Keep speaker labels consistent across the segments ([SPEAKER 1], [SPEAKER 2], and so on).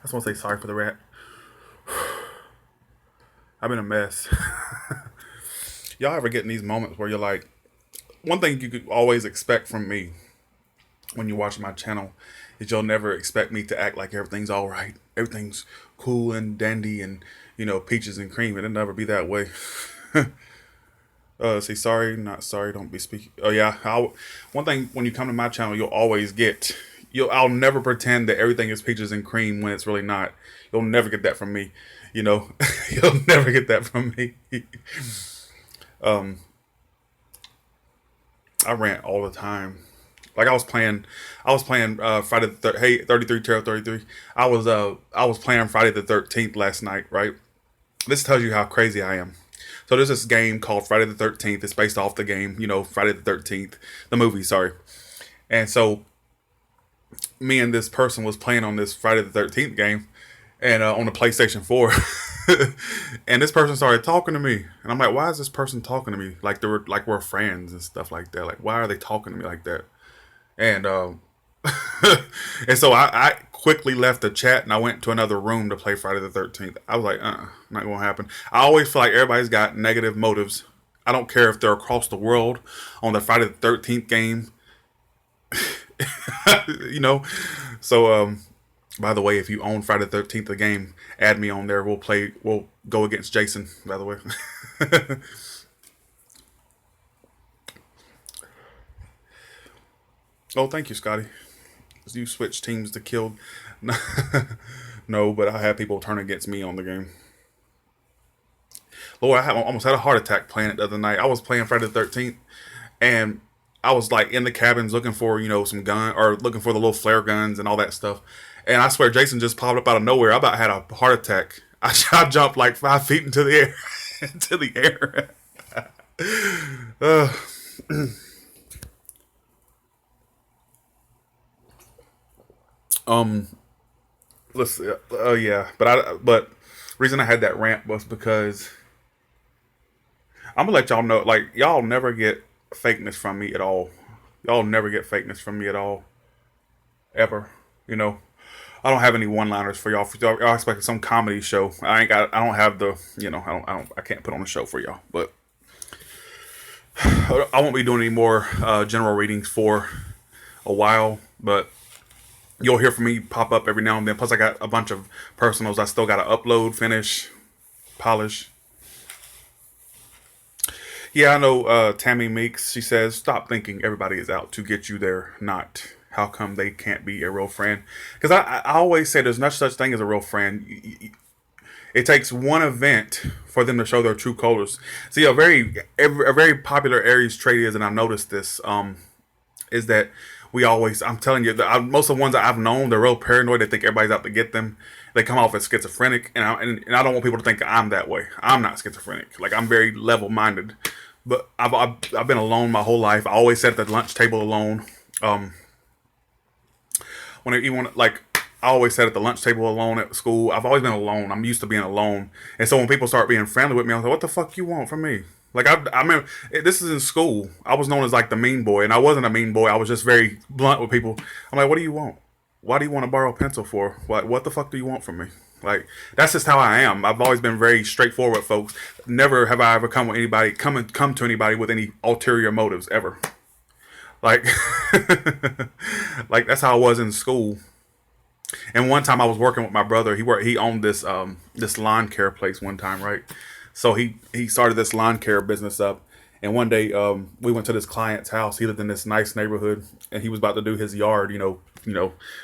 [SPEAKER 1] I just want to say sorry for the rant. I've been a mess. Y'all ever get in these moments where you're like, one thing you could always expect from me when you watch my channel is you'll never expect me to act like everything's all right, everything's cool and dandy, and peaches and cream. It'll never be that way. Say sorry, not sorry. Don't be speaking. Oh yeah, one thing when you come to my channel, you'll always get. I'll never pretend that everything is peaches and cream when it's really not. You'll never get that from me. You know, you'll never get that from me. um, I rant all the time. Like I was playing Friday the hey 33 Terror 33. I was playing Friday the 13th last night. Right. This tells you how crazy I am. So there's this game called Friday the 13th. It's based off the game, Friday the 13th, the movie. Sorry. And so me and this person was playing on this Friday the 13th game, and on the PlayStation 4. And this person started talking to me, and I'm like, why is this person talking to me like we're friends and stuff like that? Like, why are they talking to me like that? And and so I quickly left the chat and I went to another room to play Friday the 13th. I was like, not gonna happen. I always feel like everybody's got negative motives. I don't care if they're across the world on the Friday the 13th game. you know. So by the way, if you own Friday the 13th the game, add me on there. We'll go against Jason, by the way. Oh, thank you, Scotty. You switched teams to kill. No, but I had people turn against me on the game. Lord, almost had a heart attack playing it the other night. I was playing Friday the 13th, and I was like in the cabins looking for some gun, or looking for the little flare guns and all that stuff. And I swear, Jason just popped up out of nowhere. I about had a heart attack. I jumped like 5 feet into the air, into the air. uh, um, let's see. Yeah, but reason I had that rant was because I'm gonna let y'all know, like, y'all never get fakeness from me at all. Y'all never get fakeness from me at all, ever. You know, I don't have any one-liners for y'all. For y'all expecting some comedy show. I ain't got. I don't have the. I can't put on a show for y'all. But I won't be doing any more general readings for a while. But you'll hear from me pop up every now and then. Plus, I got a bunch of personals I still got to upload, finish, polish. Yeah, I know. Tammy Meeks. She says, "Stop thinking everybody is out to get you. They're not. How come they can't be a real friend?" Because I always say there's no such thing as a real friend. It takes one event for them to show their true colors. See, a very popular Aries trait is, and I noticed this, is that we always. I'm telling you, most of the ones that I've known, they're real paranoid. They think everybody's out to get them. They come off as schizophrenic, and I don't want people to think I'm that way. I'm not schizophrenic. Like, I'm very level minded, but I've been alone my whole life. I always sat at the lunch table alone. When even like I always sat at the lunch table alone at school. I've always been alone. I'm used to being alone, and so when people start being friendly with me, I'm like, "What the fuck you want from me?" Like, I remember this is in school. I was known as like the mean boy, and I wasn't a mean boy. I was just very blunt with people. I'm like, "What do you want? Why do you want to borrow a pencil for? What the fuck do you want from me?" Like, that's just how I am. I've always been very straightforward with folks. Never have I ever come to anybody with any ulterior motives ever. Like, like that's how I was in school. And one time I was working with my brother. He owned this lawn care place one time, right? So he started this lawn care business up. And one day we went to this client's house. He lived in this nice neighborhood, and he was about to do his yard,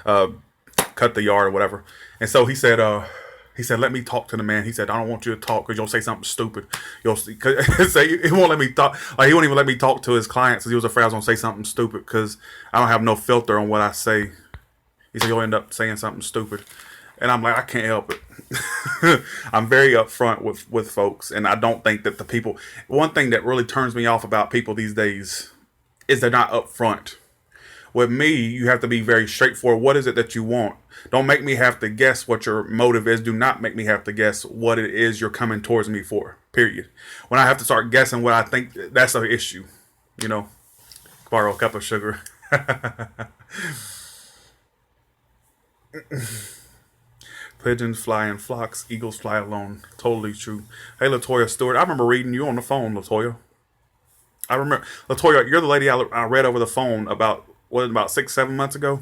[SPEAKER 1] uh, cut the yard or whatever. And so he said, "Let me talk to the man." He said, "I don't want you to talk because you'll say something stupid. You'll say he won't let me talk. Like, he won't even let me talk to his clients because he was afraid I was gonna say something stupid because I don't have no filter on what I say." He said, "You'll end up saying something stupid," and I'm like, I can't help it. I'm very upfront with folks, and I don't think that the people. One thing that really turns me off about people these days is they're not upfront. With me, you have to be very straightforward. What is it that you want? Don't make me have to guess what your motive is. Do not make me have to guess what it is you're coming towards me for. Period. When I have to start guessing what I think, that's an issue. You know, borrow a cup of sugar. Pigeons fly in flocks, eagles fly alone. Totally true. Hey, Latoya Stewart, I remember reading you on the phone, Latoya. I remember, Latoya, you're the lady I read over the phone about 6, 7 months ago.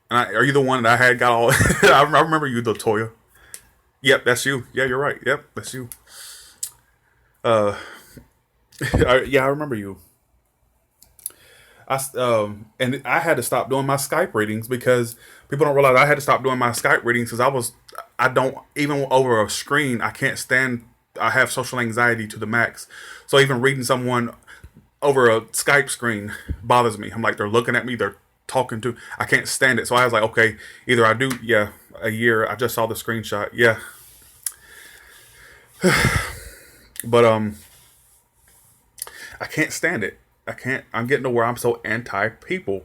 [SPEAKER 1] And are you the one that I had got all? I remember you, Latoya. Yep, that's you. Yeah, you're right. Yep, that's you. Uh, yeah, I remember you. And I had to stop doing my Skype readings because people don't realize I had to stop doing my Skype readings because I don't, even over a screen, I can't stand, I have social anxiety to the max. So even reading someone over a Skype screen bothers me. I'm like, they're looking at me, they're talking to, I can't stand it. So I was like, okay, either I do, yeah, a year, I just saw the screenshot, yeah. But, I can't stand it. I'm getting to where I'm so anti people.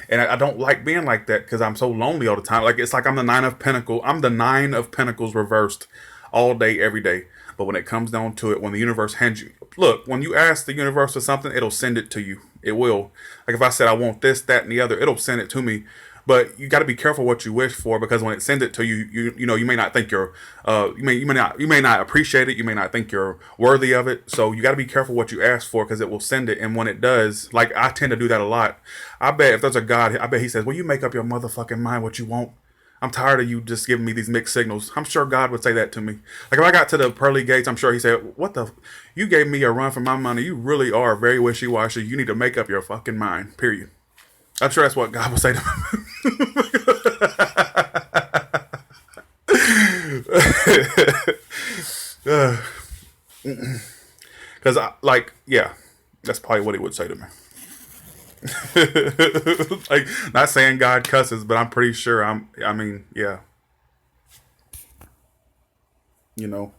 [SPEAKER 1] And I don't like being like that because I'm so lonely all the time. Like, it's like I'm the Nine of Pentacles. I'm the Nine of Pentacles reversed all day, every day. But when it comes down to it, when the universe hands you, look, when you ask the universe for something, it'll send it to you. It will. Like if I said I want this, that, and the other, it'll send it to me. But you got to be careful what you wish for because when it sends it to you, you may not think you're, you may not appreciate it. You may not think you're worthy of it. So you got to be careful what you ask for because it will send it. And when it does, like I tend to do that a lot. I bet if there's a God, I bet he says, "Well, you make up your motherfucking mind what you want. I'm tired of you just giving me these mixed signals." I'm sure God would say that to me. Like if I got to the pearly gates, I'm sure he said, "What the? You gave me a run for my money. You really are very wishy-washy. You need to make up your fucking mind." Period. I'm sure that's what God would say to me. Because yeah, that's probably what he would say to me. Like, not saying God cusses, but I'm pretty sure I mean, yeah. You know,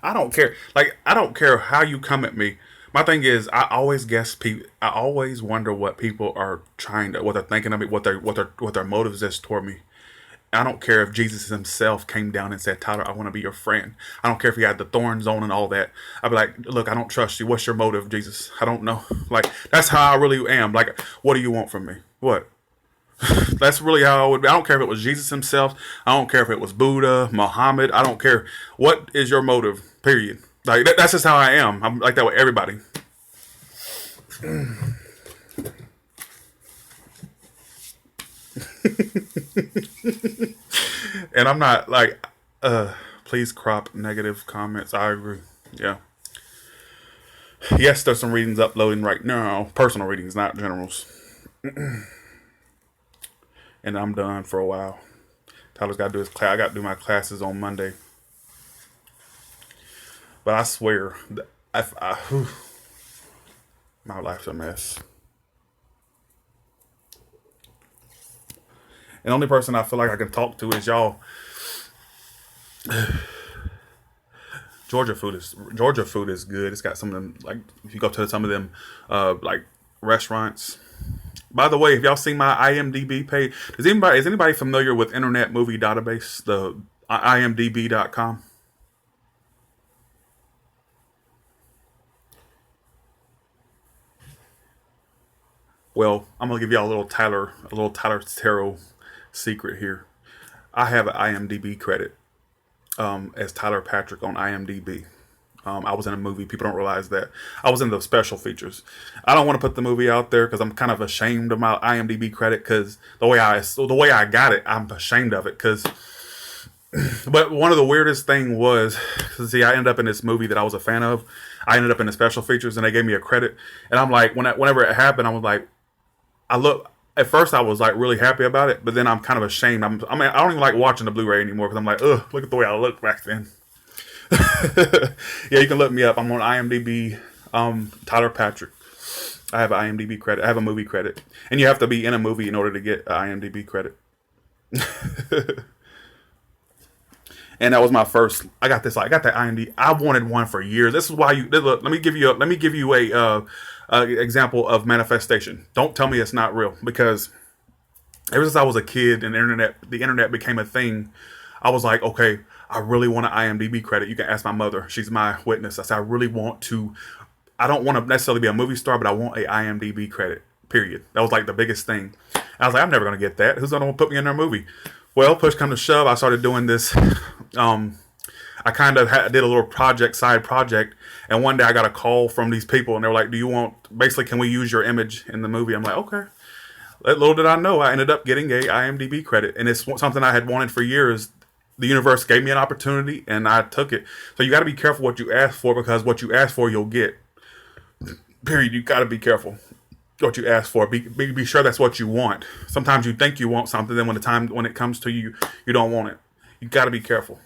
[SPEAKER 1] I don't care. Like, I don't care how you come at me. My thing is, I always guess people. I always wonder what people are what they're thinking of me, what their motives is toward me. I don't care if Jesus himself came down and said, "Tyler, I want to be your friend." I don't care if he had the thorns on and all that. I'd be like, "Look, I don't trust you. What's your motive, Jesus? I don't know." Like, that's how I really am. Like, what do you want from me? What? That's really how I would be. I don't care if it was Jesus himself. I don't care if it was Buddha, Muhammad. I don't care. What is your motive? Period. Like, that's just how I am. I'm like that with everybody. And I'm not like, please crop negative comments. I agree. Yeah. Yes, there's some readings uploading right now. Personal readings, not generals. And I'm done for a while. Tyler's got to do his class. I got to do my classes on Monday. But I swear, my life's a mess. And the only person I feel like I can talk to is y'all. Georgia food is good. It's got some of them, like if you go to some of them like restaurants. By the way, if y'all seen my IMDB page, is anybody familiar with Internet Movie Database, the IMDB.com? Well, I'm gonna give y'all a little Tyler Tarot secret here. I have an IMDB credit as Tyler Patrick on IMDb. I was in a movie. People don't realize that. I was in the special features. I don't want to put the movie out there because I'm kind of ashamed of my IMDb credit because the way I got it, I'm ashamed of it because. But one of the weirdest thing was, see, I ended up in this movie that I was a fan of. I ended up in the special features and they gave me a credit. And I'm like, whenever it happened, I was like, at first I was like really happy about it, but then I'm kind of ashamed. I don't even like watching the Blu-ray anymore because I'm like, ugh, look at the way I looked back then. Yeah, you can look me up. I'm on IMDb, Tyler Patrick. I have an IMDb credit. I have a movie credit. And you have to be in a movie in order to get an IMDb credit. And that was my first. I got that IMDb. I wanted one for years. This is why look. Let me give you a example of manifestation. Don't tell me it's not real because ever since I was a kid and the internet became a thing, I was like, okay, I really want an IMDb credit. You can ask my mother; she's my witness. I said I really want to. I don't want to necessarily be a movie star, but I want a IMDb credit. Period. That was like the biggest thing. I was like, I'm never gonna get that. Who's gonna put me in their movie? Well, push come to shove, I started doing this. I kind of did a little side project, and one day I got a call from these people, and they were like, "Do you want? Basically, can we use your image in the movie?" I'm like, "Okay." Little did I know, I ended up getting a IMDb credit, and it's something I had wanted for years. The universe gave me an opportunity, and I took it. So you got to be careful what you ask for, because what you ask for, you'll get. Period. You got to be careful what you ask for. Be sure that's what you want. Sometimes you think you want something, then when it comes to you, you don't want it. You got to be careful.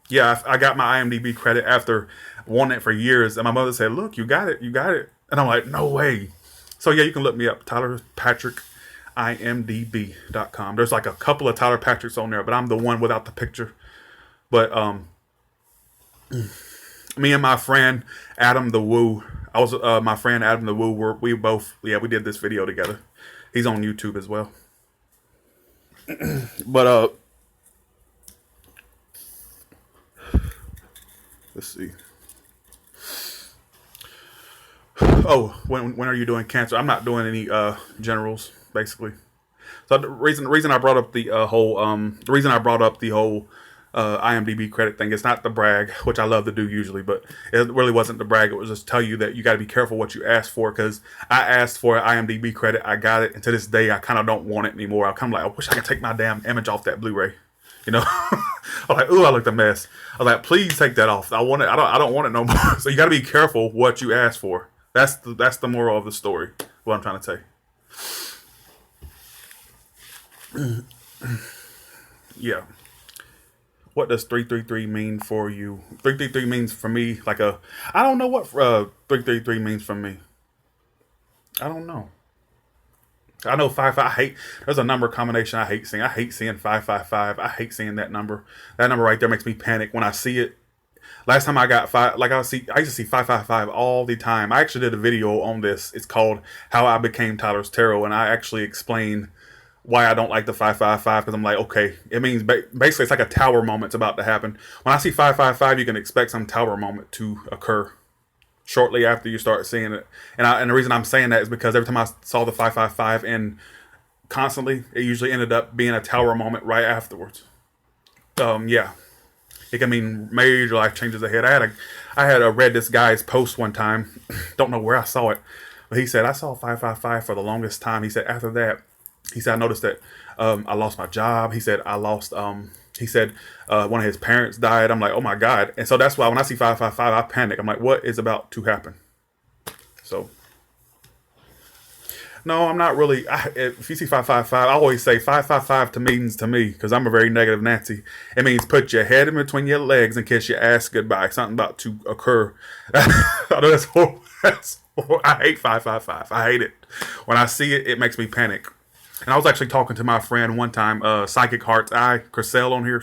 [SPEAKER 1] Yeah, I got my IMDb credit after wanting it for years, and my mother said, "Look, you got it, and I'm like, "No way." So yeah, you can look me up, Tyler Patrick, IMDB.com. There's like a couple of Tyler Patricks on there, but I'm the one without the picture. But me and my friend Adam the Woo, my friend Adam the Woo, we did this video together. He's on YouTube as well. But let's see. Oh, when are you doing cancer? I'm not doing any generals, basically. So the reason I brought up the whole IMDb credit thing, it's not the brag, which I love to do usually, but it really wasn't the brag. It was just tell you that you got to be careful what you ask for, because I asked for an IMDb credit, I got it, and to this day I kind of don't want it anymore. I'm kind of like, I wish I could take my damn image off that Blu-ray. You know, I'm like, ooh, I looked a mess. I was like, please take that off. I want it. I don't want it no more. So you got to be careful what you ask for. That's the moral of the story. What I'm trying to say. Yeah. What does 333 mean for you? 333 means for me like a. I don't know what 333 means for me. I don't know. I know 55. I hate. There's a number combination I hate seeing. I hate seeing 555. I hate seeing that number. That number right there makes me panic when I see it. Last time I got I used to see 555 all the time. I actually did a video on this. It's called "How I Became Tyler's Tarot," and I actually explain why I don't like the 555, because I'm like, okay, it means basically it's like a tower moment's about to happen. When I see 555, you can expect some tower moment to occur shortly after you start seeing it. And the reason I'm saying that is because every time I saw the 555 and constantly, it usually ended up being a tower moment right afterwards. Yeah. It can mean major life changes ahead. I had read this guy's post one time. Don't know where I saw it, but he said, I saw 555 for the longest time. He said, after that, he said, I noticed that I lost my job. He said, one of his parents died. I'm like, oh my God. And so that's why when I see 555, I panic. I'm like, what is about to happen? So, no, I'm not really. If you see 555, I always say 555 means to me, because I'm a very negative Nancy. It means put your head in between your legs and kiss your ass goodbye. Something about to occur. I know that's horrible. I hate 555. I hate it. When I see it, it makes me panic. And I was actually talking to my friend one time, Psychic Heart's Eye, Chriselle on here.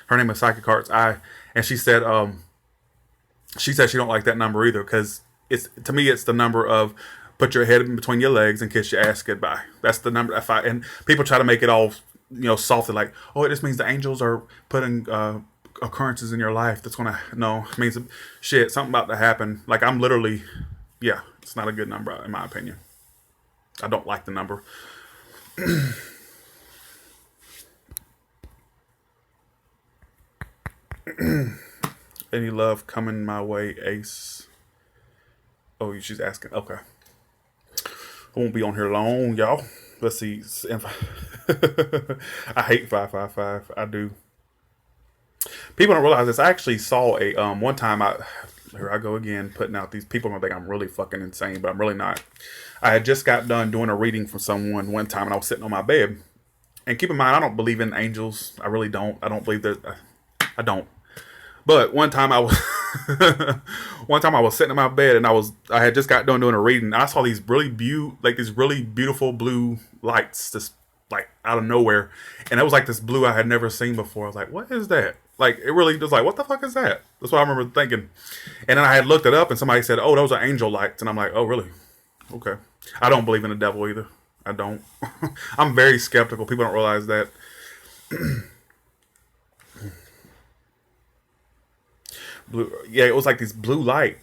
[SPEAKER 1] Her name is Psychic Heart's Eye, and she said she don't like that number either, because to me it's the number of put your head in between your legs and kiss your ass goodbye. That's the number. And people try to make it all salty, like, oh, it just means the angels are putting occurrences in your life that's gonna. No, it means shit. Something about to happen. Like I'm literally, yeah, it's not a good number in my opinion. I don't like the number. Any love coming my way, Ace? Oh, she's asking. Okay. I won't be on here long, y'all. Let's see. I hate 555. I do. People don't realize this. I actually saw a one time. Here I go again, putting out these people. Gonna think I'm really fucking insane, but I'm really not. I had just got done doing a reading for someone one time, and I was sitting on my bed. And keep in mind, I don't believe in angels. I really don't. I don't believe that. I don't. But one time I was sitting in my bed, and I had just got done doing a reading, and I saw these really beautiful blue lights just like out of nowhere, and it was like this blue I had never seen before. I was like, what is that? Like, it really was like, what the fuck is that? That's what I remember thinking. And then I had looked it up, and somebody said, oh, those are angel lights, and I'm like, oh, really? Okay. I don't believe in the devil either. I don't. I'm very skeptical. People don't realize that. Blue, yeah, it was like this blue light.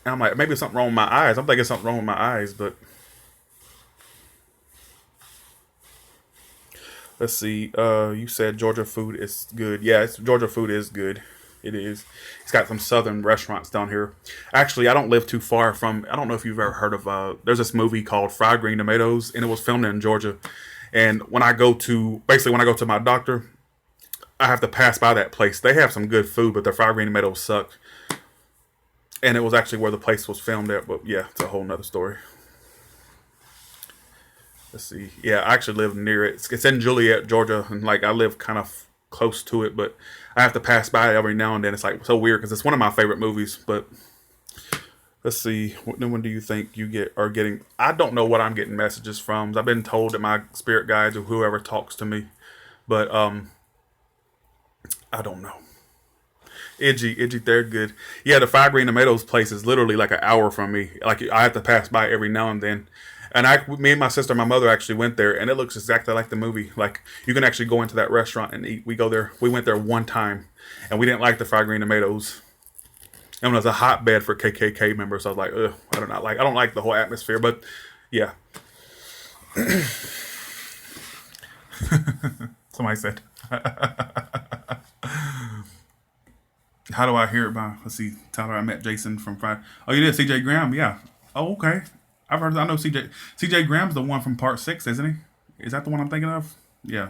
[SPEAKER 1] And I'm like, maybe something wrong with my eyes. I'm thinking something wrong with my eyes, but Let's see. You said Georgia food is good. Yeah, Georgia food is good. It is. It's got some southern restaurants down here. Actually, I don't live too far from. I don't know if you've ever heard of. There's this movie called Fried Green Tomatoes, and it was filmed in Georgia. And when I go to basically when I go to my doctor, I have to pass by that place. They have some good food, but their fried green tomatoes suck. And it was actually where the place was filmed at. But yeah, it's a whole nother story. Let's see. Yeah, I actually live near it. It's in Juliet, Georgia, and like I live kind of close to it, but I have to pass by it every now and then. It's like so weird because it's one of my favorite movies. But let's see. When do you think you are getting? I don't know what I'm getting messages from. I've been told that my spirit guides or whoever talks to me, but I don't know. Idgy, they're good. Yeah, the Fried Green Tomatoes place is literally like an hour from me. Like I have to pass by every now and then. And me and my sister, my mother actually went there, and it looks exactly like the movie. Like you can actually go into that restaurant and eat. We go there. We went there one time, and we didn't like the Fried Green Tomatoes. And it was a hotbed for KKK members. So I was like, ugh, I don't like the whole atmosphere. But yeah, somebody said. How do I hear about? Let's see, Tyler. I met Jason from Friday. Oh, you did CJ Graham? Yeah. Oh, okay. I know CJ Graham's the one from Part 6, isn't he? Is that the one I'm thinking of? Yeah.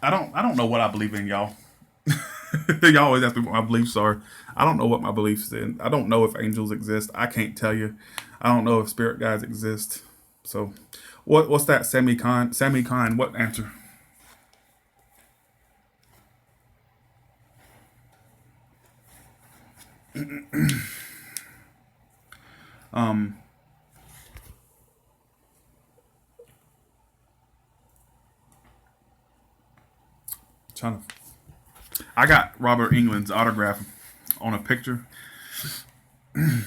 [SPEAKER 1] I don't know what I believe in, y'all. Y'all always ask me what my beliefs are. I don't know what my beliefs in. I don't know if angels exist. I can't tell you. I don't know if spirit guides exist. So, what's that? Sammy Kyle. What answer? Um, trying to. I got Robert England's autograph on a picture. I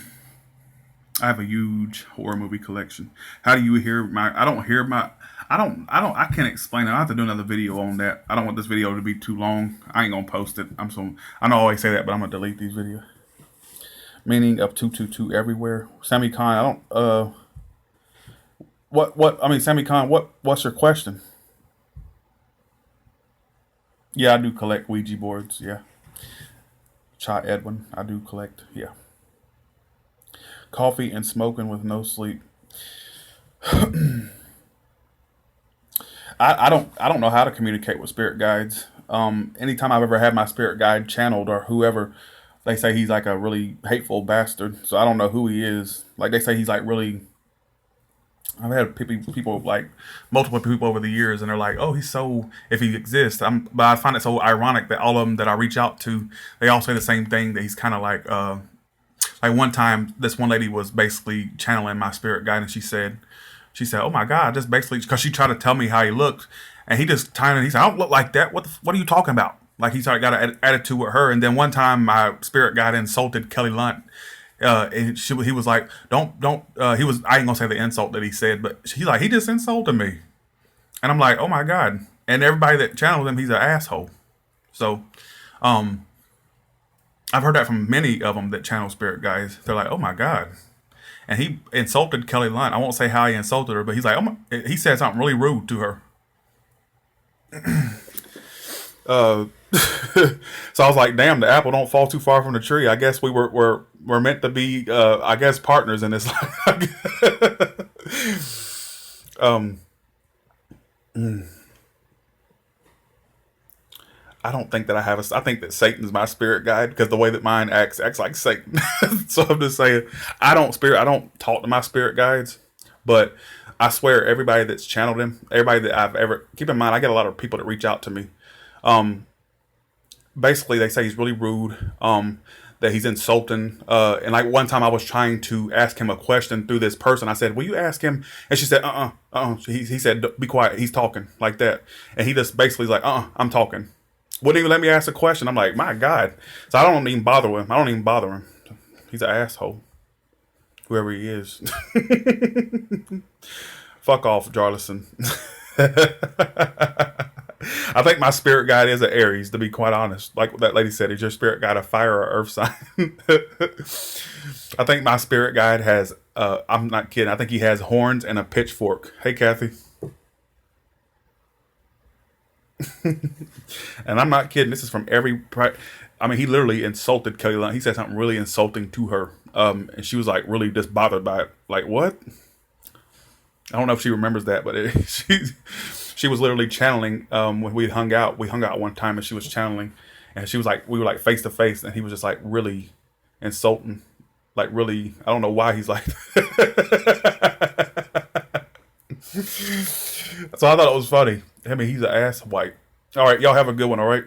[SPEAKER 1] have a huge horror movie collection. How do you hear my? I don't hear my. I can't explain it. I have to do another video on that. I don't want this video to be too long. I ain't gonna post it. I know I always say that, but I'm gonna delete these videos. Meaning of 222 everywhere. Sammy Kyle, I don't. Sammy Kyle, what's your question? Yeah, I do collect Ouija boards. Yeah. Chai Edwin, I do collect. Yeah. Coffee and smoking with no sleep. I don't know how to communicate with spirit guides. Anytime I've ever had my spirit guide channeled or whoever, they say he's like a really hateful bastard. So I don't know who he is. Like they say he's like really. I've had people like multiple people over the years, and they're like, "Oh, he's so if he exists." But I find it so ironic that all of them that I reach out to, they all say the same thing, that he's kind of like one time, this one lady was basically channeling my spirit guide, and she said, "Oh my God," just basically because she tried to tell me how he looked, and he said, "I don't look like that. What are you talking about?" Like he started got an attitude with her, and then one time my spirit guide insulted Kelly Lunt. And he was like, don't, I ain't gonna say the insult that he said, but he's like, he just insulted me. And I'm like, oh my God. And everybody that channels him, he's an asshole. So, I've heard that from many of them that channel spirit guys. They're like, oh my God. And he insulted Kelly Lunt. I won't say how he insulted her, but he's like, he said something really rude to her. So I was like, damn, the apple don't fall too far from the tree. I guess we're meant to be, I guess, partners in this life. I don't think that I think that Satan's my spirit guide, because the way that mine acts like Satan. So I'm just saying, I don't talk to my spirit guides, but I swear everybody that's channeled him, everybody that I've ever, keep in mind, I get a lot of people that reach out to me. Basically they say he's really rude, that he's insulting, and like one time I was trying to ask him a question through this person. I said, will you ask him? And she said, he said, be quiet, he's talking, like that. And he just basically is like, I'm talking. Wouldn't even let me ask a question. I'm like, my God. So I don't even bother with him. He's an asshole, whoever he is. Fuck off, Jarlison. I think my spirit guide is an Aries, to be quite honest. Like that lady said, is your spirit guide a fire or earth sign? I think my spirit guide has I'm not kidding. I think he has horns and a pitchfork. Hey, Kathy. And I'm not kidding. This is from I mean, he literally insulted Kelly Lund. He said something really insulting to her. And she was like really just bothered by it. Like, what? I don't know if she remembers that, but she was literally channeling when we hung out. We hung out one time and she was channeling. And she was like, we were like face to face. And he was just like really insulting. Like, really, I don't know why he's like. So I thought it was funny. I mean, he's an ass white. All right, y'all have a good one, all right?